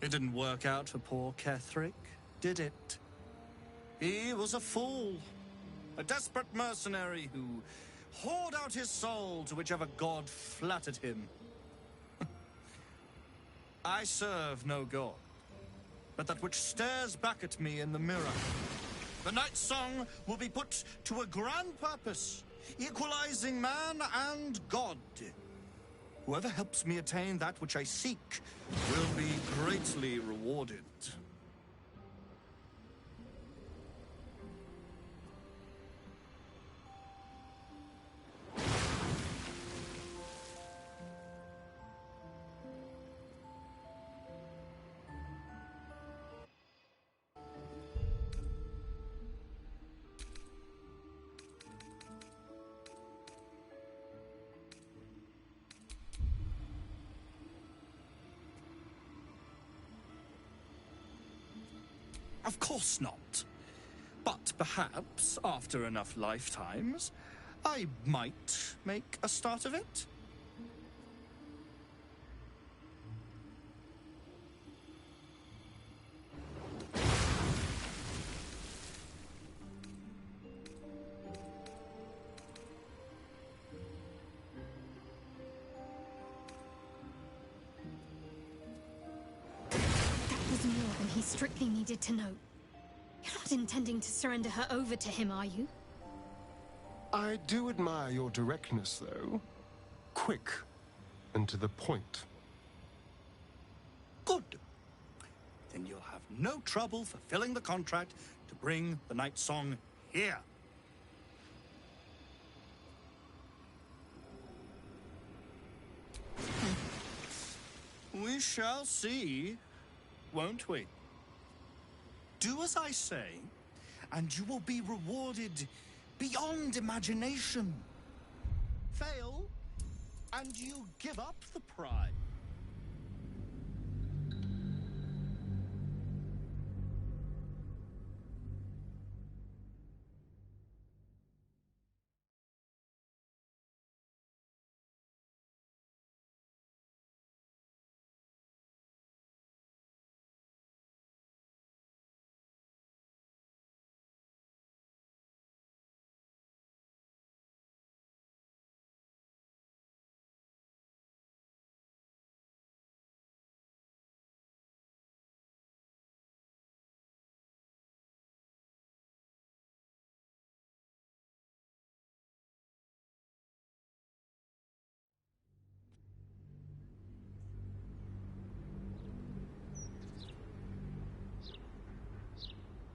It didn't work out for poor Ketherick, did it? He was a fool. A desperate mercenary who poured out his soul to whichever god flattered him. I serve no god, but that which stares back at me in the mirror. The night song will be put to a grand purpose, equalizing man and god. Whoever helps me attain that which I seek will be greatly rewarded. Of course not. But perhaps, after enough lifetimes, I might make a start of it. He strictly needed to know. You're not intending to surrender her over to him, are you? I do admire your directness, though. Quick and to the point. Good. Then you'll have no trouble fulfilling the contract to bring the night song here. We shall see, won't we? Do as I say, and you will be rewarded beyond imagination. Fail, and you give up the prize.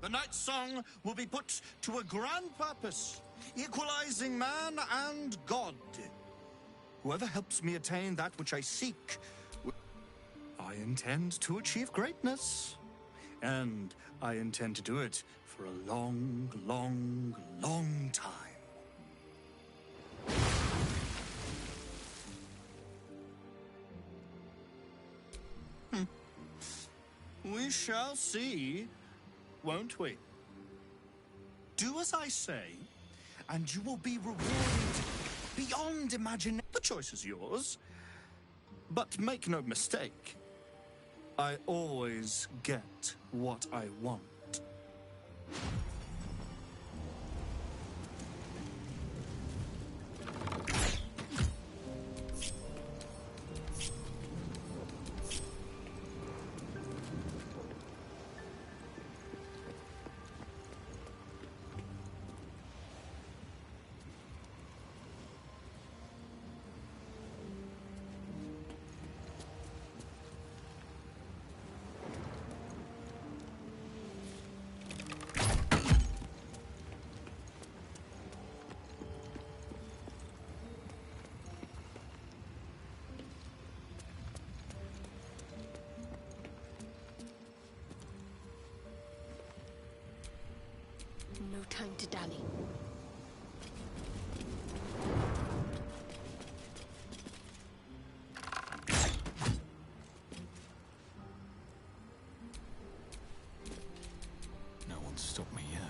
The night song will be put to a grand purpose, equalizing man and god. Whoever helps me attain that which I seek, I intend to achieve greatness. And I intend to do it for a long, long, long time. We shall see, won't we? Do as I say, and you will be rewarded beyond imagination. The choice is yours. But make no mistake, I always get what I want. No time to dally. No one's stopped me yet.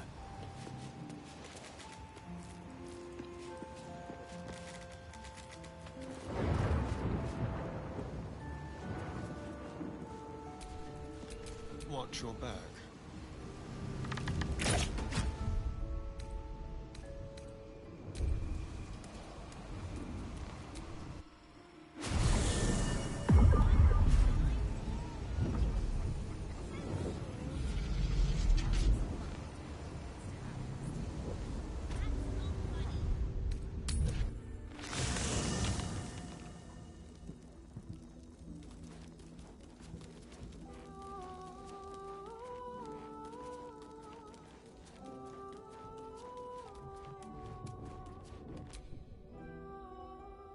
watch your back.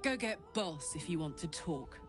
Go get Boss if you want to talk.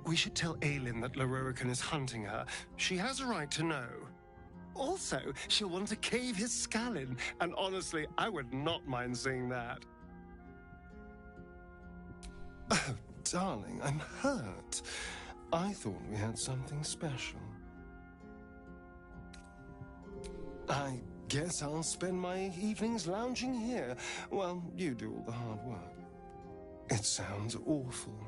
We should tell Aelin that Lorroakan is hunting her. She has a right to know. Also, she'll want to cave his skull in, and honestly, I would not mind seeing that. Oh, darling, I'm hurt. I thought we had something special. I guess I'll spend my evenings lounging here while you do all the hard work. It sounds awful.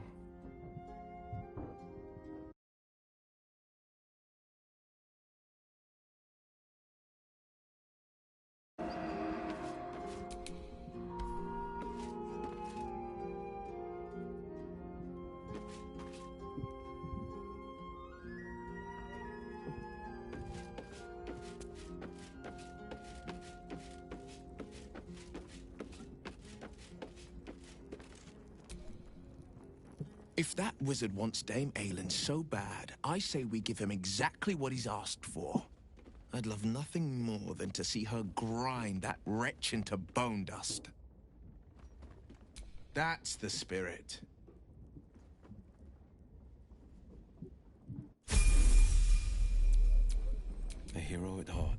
If that wizard wants Dame Aelin so bad, I say we give him exactly what he's asked for. I'd love nothing more than to see her grind that wretch into bone dust. That's the spirit. A hero at heart.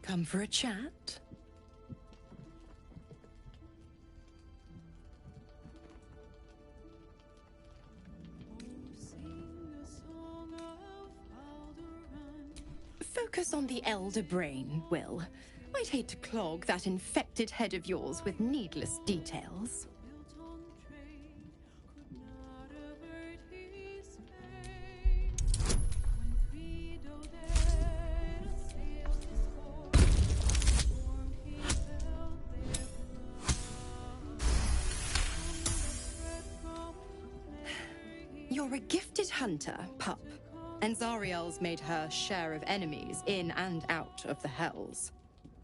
Come for a chat? Focus on the elder brain, Will. I'd hate to clog that infected head of yours with needless details. You're a gifted hunter, pup, and Zariel's made her share of enemies in and out of the Hells.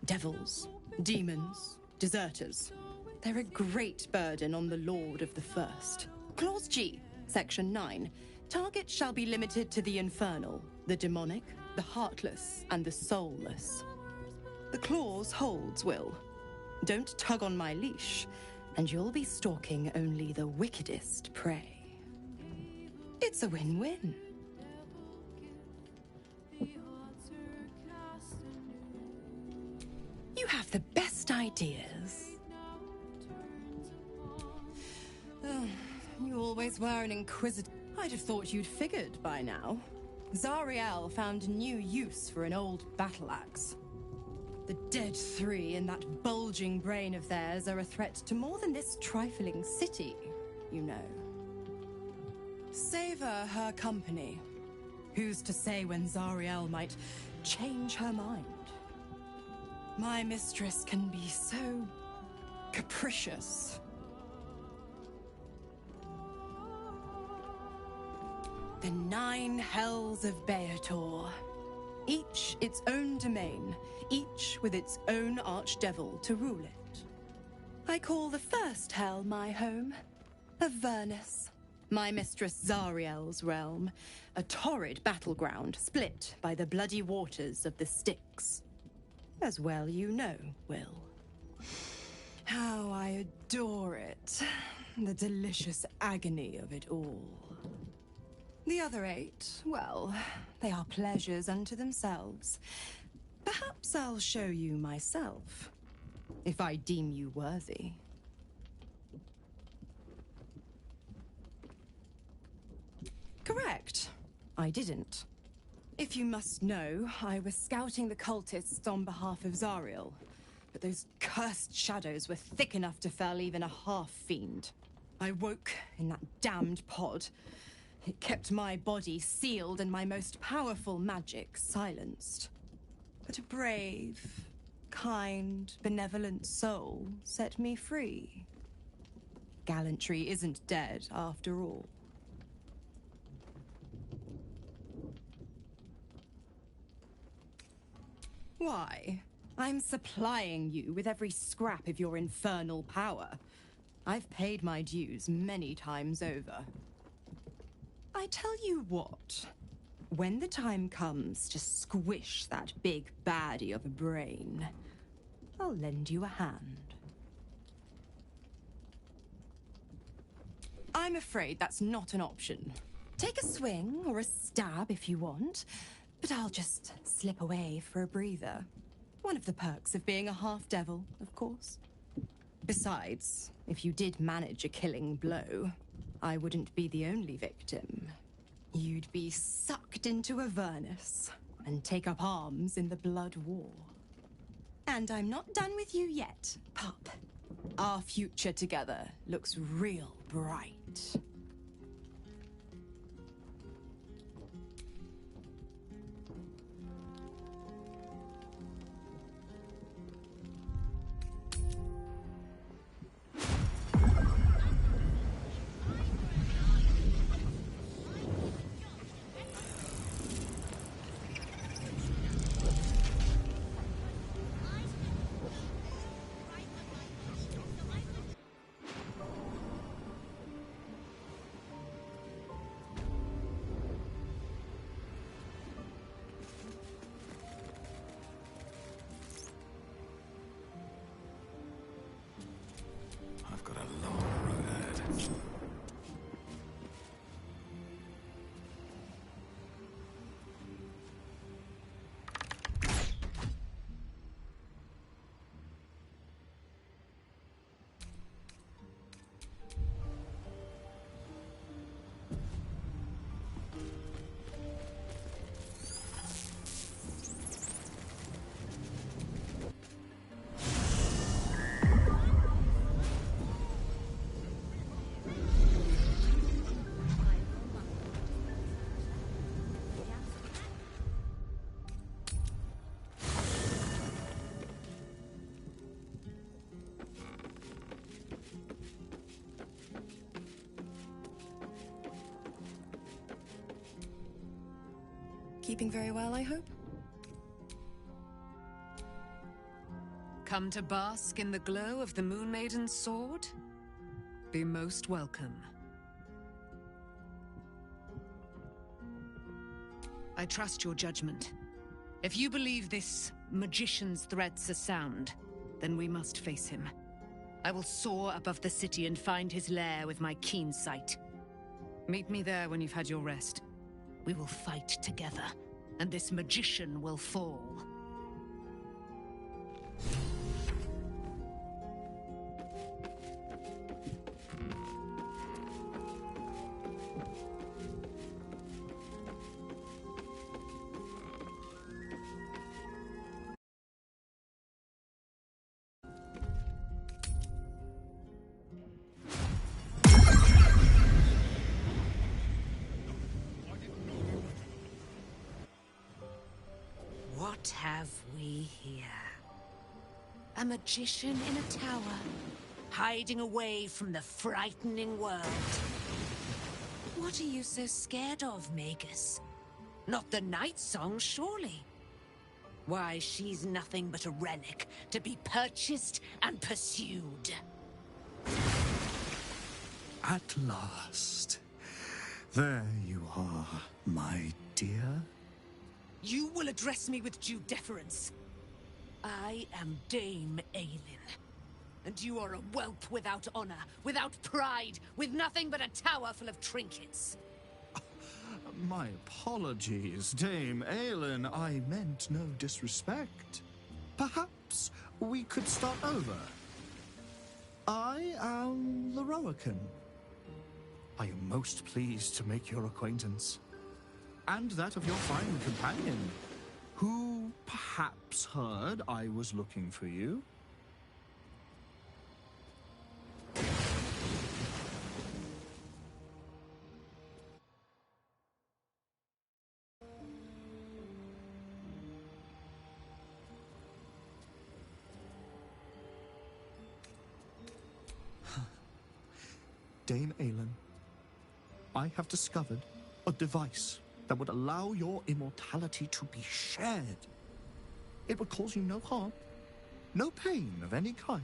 Devils, demons, deserters. They're a great burden on the Lord of the First. Clause G, Section 9. Target shall be limited to the infernal, the demonic, the heartless, and the soulless. The clause holds, Will. Don't tug on my leash, and you'll be stalking only the wickedest prey. It's a win-win. You have the best ideas. Oh, you always were an inquisitor. I'd have thought you'd figured by now. Zariel found new use for an old battle axe. The dead three in that bulging brain of theirs are a threat to more than this trifling city, you know. Savor her company. Who's to say when Zariel might change her mind? My mistress can be so capricious. The 9 hells of Beator. Each its own domain, each with its own archdevil to rule it. I call the first hell my home, Avernus. My mistress Zariel's realm, a torrid battleground split by the bloody waters of the Styx. As well you know, Will. How I adore it. The delicious agony of it all. The other 8, well, they are pleasures unto themselves. Perhaps I'll show you myself, if I deem you worthy. Correct. I didn't. If you must know, I was scouting the cultists on behalf of Zariel, but those cursed shadows were thick enough to fell even a half-fiend. I woke in that damned pod. It kept my body sealed and my most powerful magic silenced. But a brave, kind, benevolent soul set me free. Gallantry isn't dead after all. Why? I'm supplying you with every scrap of your infernal power. I've paid my dues many times over. I tell you what, when the time comes to squish that big baddie of a brain, I'll lend you a hand. I'm afraid that's not an option. Take a swing or a stab if you want, but I'll just slip away for a breather. One of the perks of being a half-devil, of course. Besides, if you did manage a killing blow, I wouldn't be the only victim. You'd be sucked into Avernus and take up arms in the blood war. And I'm not done with you yet, pup. Our future together looks real bright. keeping very well, I hope? Come to bask in the glow of the Moon Maiden's sword? Be most welcome. I trust your judgment. If you believe this magician's threats are sound, then we must face him. I will soar above the city and find his lair with my keen sight. Meet me there when you've had your rest. We will fight together, and this magician will fall. What have we here? A magician in a tower, hiding away from the frightening world. What are you so scared of, Magus? Not the Night Song, surely? Why, she's nothing but a relic to be purchased and pursued. At last. There you are, my dear. You will address me with due deference. I am Dame Aylin, and you are a whelp without honor, without pride, with nothing but a tower full of trinkets. My apologies, Dame Aylin. I meant no disrespect. Perhaps we could start over. I am Lorroakan. I am most pleased to make your acquaintance. And that of your fine companion, who perhaps heard I was looking for you. Dame Aylin, I have discovered a device that would allow your immortality to be shared. It would cause you no harm, no pain of any kind.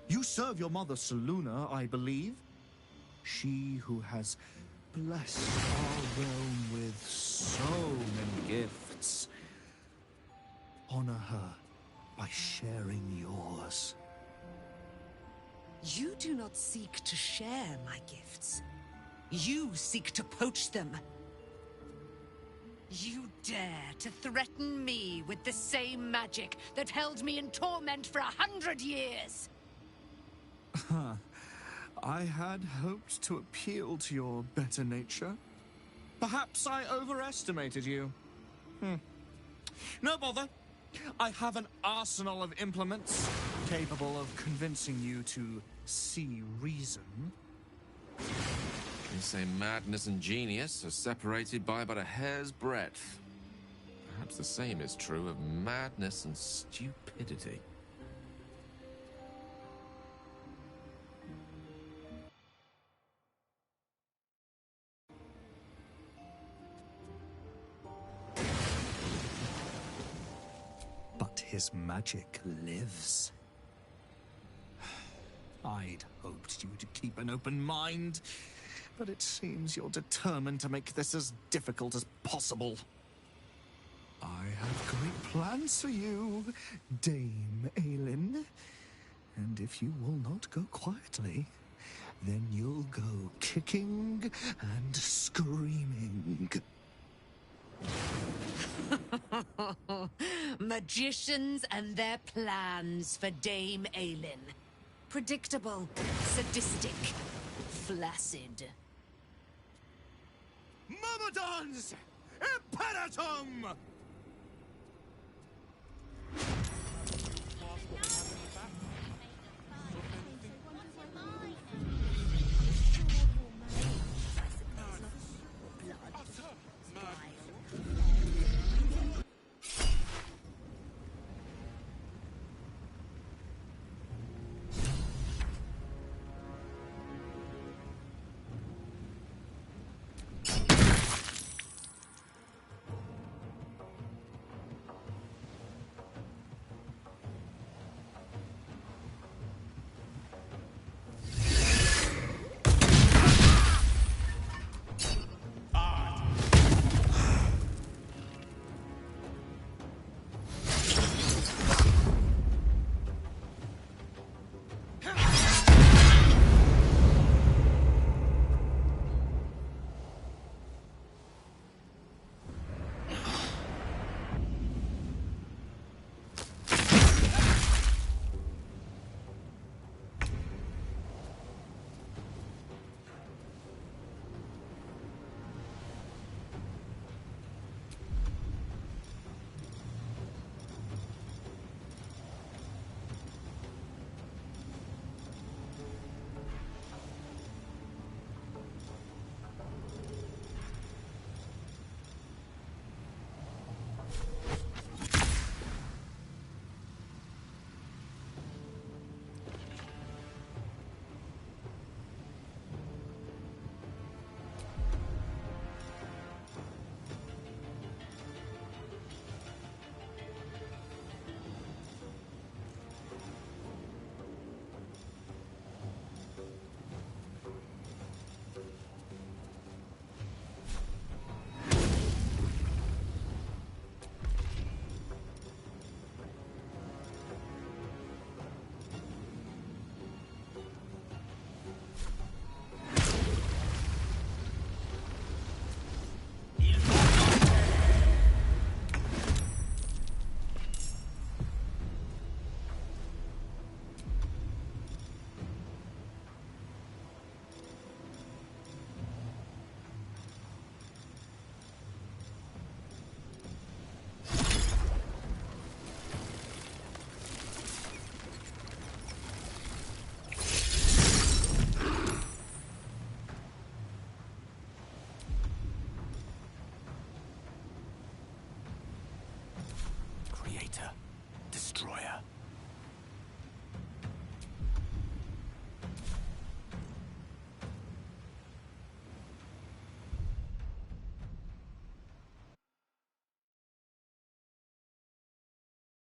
You serve your mother, Selûne, I believe. She who has blessed our realm with so many gifts. Honor her by sharing yours. You do not seek to share my gifts. You seek to poach them. You dare to threaten me with the same magic that held me in torment for 100 years! I had hoped to appeal to your better nature. Perhaps I overestimated you. No bother. I have an arsenal of implements capable of convincing you to see reason. You say madness and genius are separated by but a hair's breadth. Perhaps the same is true of madness and stupidity. But his magic lives. I'd hoped you'd keep an open mind, but it seems you're determined to make this as difficult as possible. I have great plans for you, Dame Aylin. And if you will not go quietly, then you'll go kicking and screaming. Magicians and their plans for Dame Aylin. Predictable, sadistic, flaccid. Myrmidons! Imperatum!